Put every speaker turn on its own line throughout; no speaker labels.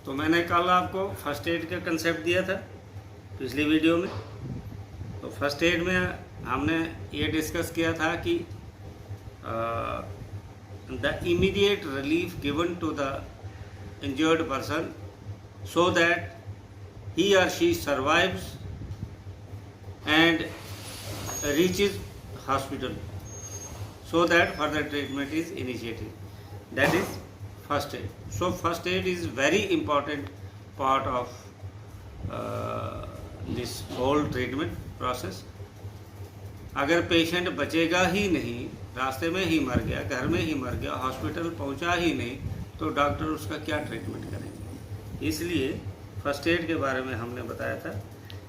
तो मैंने कल आपको फर्स्ट एड का कंसेप्ट दिया था पिछली वीडियो में। तो फर्स्ट एड में हमने ये डिस्कस किया था कि the immediate relief given to the injured person so that he or she survives and reaches hospital, so that further treatment is initiated. That is first aid. So first aid is very important part of this whole treatment process. अगर patient बचेगा ही नहीं, रास्ते में ही मर गया, घर में ही मर गया, हॉस्पिटल पहुंचा ही नहीं, तो डॉक्टर उसका क्या ट्रीटमेंट करेंगे। इसलिए फर्स्ट एड के बारे में हमने बताया था।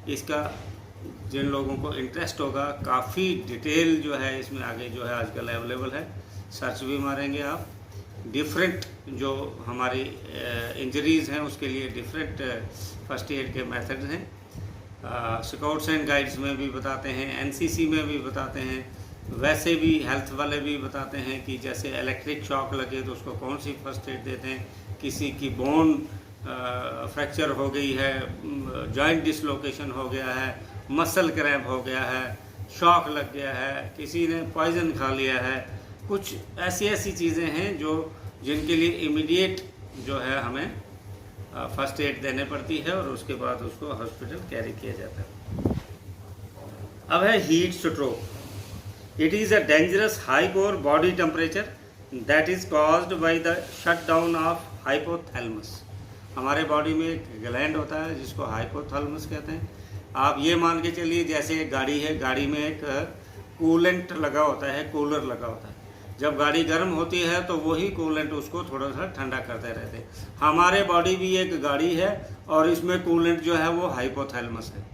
इसका जिन लोगों को इंटरेस्ट होगा, काफ़ी डिटेल जो है इसमें आगे जो है आजकल अवेलेबल है, सर्च भी मारेंगे आप। डिफरेंट जो हमारी इंजरीज़ हैं उसके लिए डिफरेंट फर्स्ट एड के मेथड्स हैं। स्काउट्स एंड गाइड्स में भी बताते हैं, एनसीसी में भी बताते हैं, वैसे भी हेल्थ वाले भी बताते हैं कि जैसे इलेक्ट्रिक शॉक लगे तो उसको कौन सी फर्स्ट एड देते हैं। किसी की बोन फ्रैक्चर हो गई है, जॉइंट डिसलोकेशन हो गया है, मसल क्रैम्प हो गया है, शॉक लग गया है, किसी ने पॉइजन खा लिया है, कुछ ऐसी चीज़ें हैं जो जिनके लिए इमीडिएट जो है हमें फर्स्ट एड देने पड़ती है और उसके बाद उसको हॉस्पिटल कैरी किया जाता है। अब है heat stroke. It is a dangerous high core body temperature that is caused by the shut down of hypothalamus. हमारे बॉडी में एक ग्लैंड होता है जिसको हाइपोथैलेमस कहते हैं। आप ये मान के चलिए जैसे एक गाड़ी है, गाड़ी में एक कूलेंट लगा होता है, कूलर लगा होता है। जब गाड़ी गर्म होती है तो वही कूलेंट उसको थोड़ा सा ठंडा करते रहते हैं। हमारे बॉडी भी एक गाड़ी है और इसमें कूलेंट जो है वो हाइपोथैलेमस है।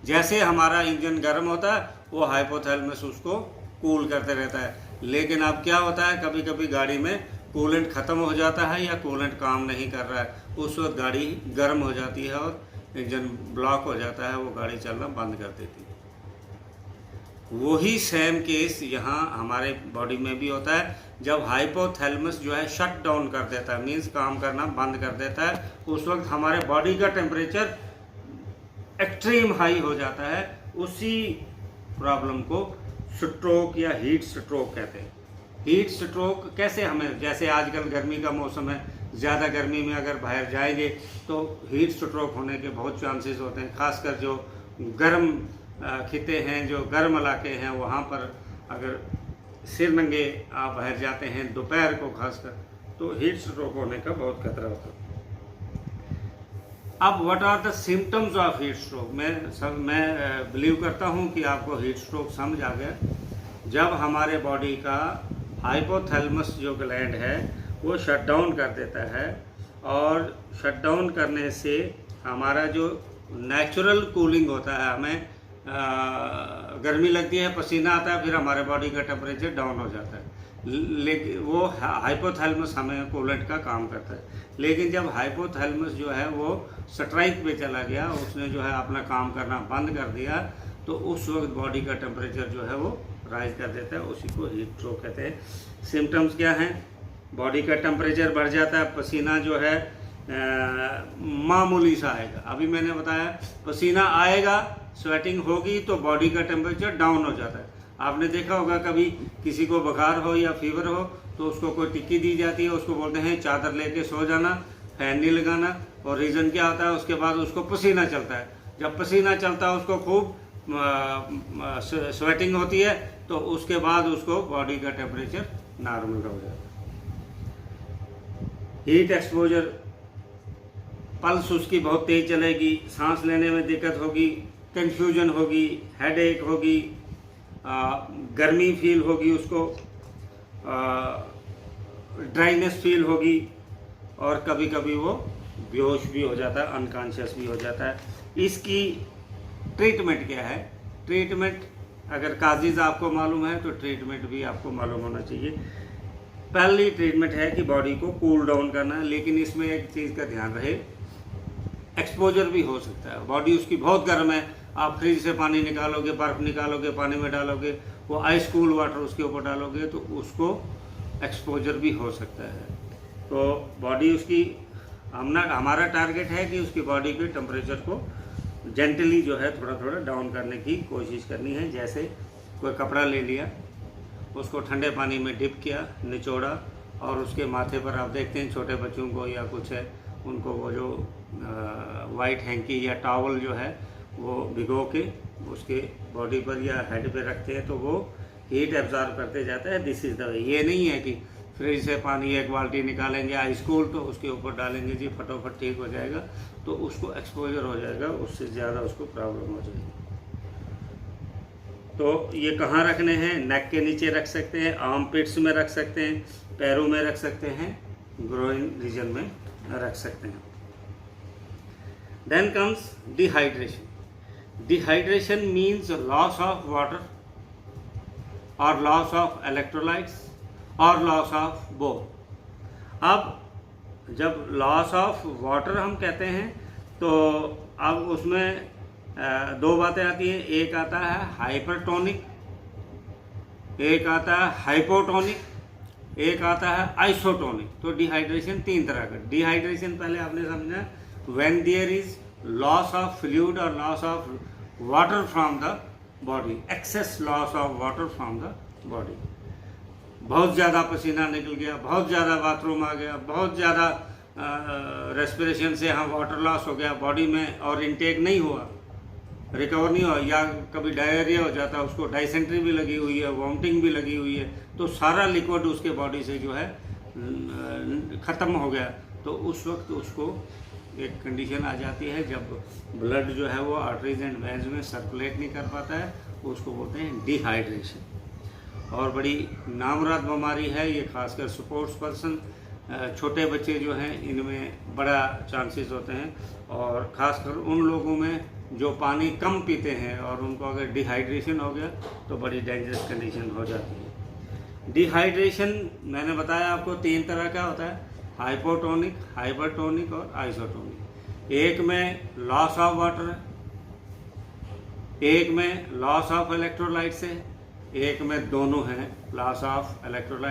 जैसे हमारा इंजन गर्म होता है वो हाइपोथैलेमस उसको कूल करते रहता है। लेकिन अब क्या होता है, कभी कभी गाड़ी में कूलेंट ख़त्म हो जाता है या कूलेंट काम नहीं कर रहा है, उस वक्त गाड़ी गर्म हो जाती है और इंजन ब्लॉक हो जाता है, वो गाड़ी चलना बंद कर देती है। वही सेम केस यहाँ हमारे बॉडी में भी होता है। जब हाइपोथैलेमस जो है शट डाउन कर देता है, मीन्स काम करना बंद कर देता है, उस वक्त हमारे बॉडी का टेम्परेचर एक्सट्रीम हाई हो जाता है। उसी प्रॉब्लम को स्ट्रोक या हीट स्ट्रोक कहते हैं। हीट स्ट्रोक कैसे हमें, जैसे आजकल गर्मी का मौसम है, ज़्यादा गर्मी में अगर बाहर जाएंगे तो हीट स्ट्रोक होने के बहुत चांसेस होते हैं। खासकर जो गर्म खिते हैं, जो गर्म इलाके हैं, वहाँ पर अगर सिर नंगे आप बाहर जाते हैं दोपहर को खासकर, तो हीट स्ट्रोक होने का बहुत खतरा होता है। अब what are the symptoms of heat stroke. मैं बिलीव करता हूँ कि आपको हीट स्ट्रोक समझ आ गया। जब हमारे बॉडी का हाइपोथैलेमस जो ग्लैंड है वो शट डाउन कर देता है, और शट डाउन करने से हमारा जो नेचुरल कूलिंग होता है, हमें गर्मी लगती है, पसीना आता है, फिर हमारे बॉडी का टेम्परेचर डाउन हो जाता है। लेकिन वो हाइपोथैलेमस हमें कूलेंट का काम करता है। लेकिन जब हाइपोथैलेमस जो है वो स्ट्राइक पे चला गया, उसने जो है अपना काम करना बंद कर दिया, तो उस वक्त बॉडी का टेम्परेचर जो है वो राइज कर देता है। उसी को हीट स्ट्रोक कहते हैं। सिम्टम्स क्या हैं? बॉडी का टेम्परेचर बढ़ जाता है, पसीना जो है मामूली सा आएगा। अभी मैंने बताया पसीना आएगा, स्वेटिंग होगी तो बॉडी का टेम्परेचर डाउन हो जाता है। आपने देखा होगा कभी किसी को बुखार हो या फीवर हो तो उसको कोई टिक्की दी जाती है, उसको बोलते हैं चादर लेके सो जाना, फैन नहीं लगाना, और रीज़न क्या होता है, उसके बाद उसको पसीना चलता है। जब पसीना चलता है उसको खूब स्वेटिंग होती है, तो उसके बाद उसको बॉडी का टेम्परेचर नॉर्मल हो जाता है। हीट एक्सपोजर, पल्स उसकी बहुत तेज चलेगी, सांस लेने में दिक्कत होगी, कन्फ्यूजन होगी, हेडेक होगी, गर्मी फील होगी, उसको ड्राइनेस फील होगी, और कभी कभी वो बेहोश भी हो जाता है, अनकॉन्शियस भी हो जाता है। इसकी ट्रीटमेंट क्या है? ट्रीटमेंट अगर काजिज़ आपको मालूम है तो ट्रीटमेंट भी आपको मालूम होना चाहिए। पहली ट्रीटमेंट है कि बॉडी को कूल डाउन करना है, लेकिन इसमें एक चीज़ का ध्यान रहे, एक्सपोजर भी हो सकता है। बॉडी उसकी बहुत गर्म है, आप फ्रिज से पानी निकालोगे, बर्फ़ निकालोगे, पानी में डालोगे, वो आइस कूल वाटर उसके ऊपर डालोगे तो उसको एक्सपोजर भी हो सकता है। तो बॉडी उसकी हमारा टारगेट है कि उसकी बॉडी के टेम्परेचर को जेंटली जो है थोड़ा थोड़ा डाउन करने की कोशिश करनी है। जैसे कोई कपड़ा ले लिया, उसको ठंडे पानी में डिप किया, निचोड़ा, और उसके माथे पर आप देखते हैं छोटे बच्चों को या कुछ है उनको वो जो वाइट हैंकी या टॉवल जो है वो भिगो के उसके बॉडी पर या हेड पे रखते हैं तो वो हीट एब्जॉर्ब करते जाता है। This is the way. ये नहीं है कि फ्रिज से पानी एक बाल्टी निकालेंगे आइस कूल तो उसके ऊपर डालेंगे जी फटाफट ठीक हो जाएगा, तो उसको एक्सपोजर हो जाएगा, उससे ज़्यादा उसको प्रॉब्लम हो जाएगी। तो ये कहाँ रखने हैं? नेक के नीचे रख सकते हैं, आर्म पिट्स में रख सकते हैं, पैरों में रख सकते हैं, ग्रोइन रीजन में रख सकते हैं। Then comes dehydration. Dehydration means loss of water और लॉस ऑफ इलेक्ट्रोलाइट्स और लॉस ऑफ बोथ। अब जब लॉस ऑफ वाटर हम कहते हैं तो अब उसमें दो बातें आती हैं। एक आता है हाइपरटोनिक, एक आता है हाइपोटोनिक, एक आता है आइसोटोनिक। तो डिहाइड्रेशन तीन तरह का। डिहाइड्रेशन पहले आपने समझा when there is loss of fluid और loss of water from the body, excess loss of water from the body. बहुत ज़्यादा पसीना निकल गया, बहुत ज़्यादा बाथरूम आ गया, बहुत ज़्यादा रेस्पिरेशन से हाँ वाटर लॉस हो गया बॉडी में और इनटेक नहीं हुआ, रिकवर नहीं हुआ, या कभी डायरिया हो जाता है, उसको डाइसेंट्री भी लगी हुई है, वॉमिटिंग भी लगी हुई है, तो सारा लिक्विड उसके बॉडी से जो है ख़त्म हो गया। तो उस वक्त उसको एक कंडीशन आ जाती है जब ब्लड जो है वो आर्टरीज एंड वेन्स में सर्कुलेट नहीं कर पाता है, उसको बोलते हैं डिहाइड्रेशन। और बड़ी नामराद बीमारी है ये, खासकर स्पोर्ट्स पर्सन, छोटे बच्चे जो हैं इनमें बड़ा चांसेस होते हैं, और ख़ासकर उन लोगों में जो पानी कम पीते हैं और उनको अगर डिहाइड्रेशन हो गया तो बड़ी डेंजरस कंडीशन हो जाती है। डिहाइड्रेशन मैंने बताया आपको तीन तरह का होता है, हाइपोटोनिक, हाइपरटोनिक और आइसोटोनिक। एक में लॉस ऑफ वाटर है, एक में लॉस ऑफ इलेक्ट्रोलाइट्स है, एक में दोनों हैं, लॉस ऑफ इलेक्ट्रोलाइट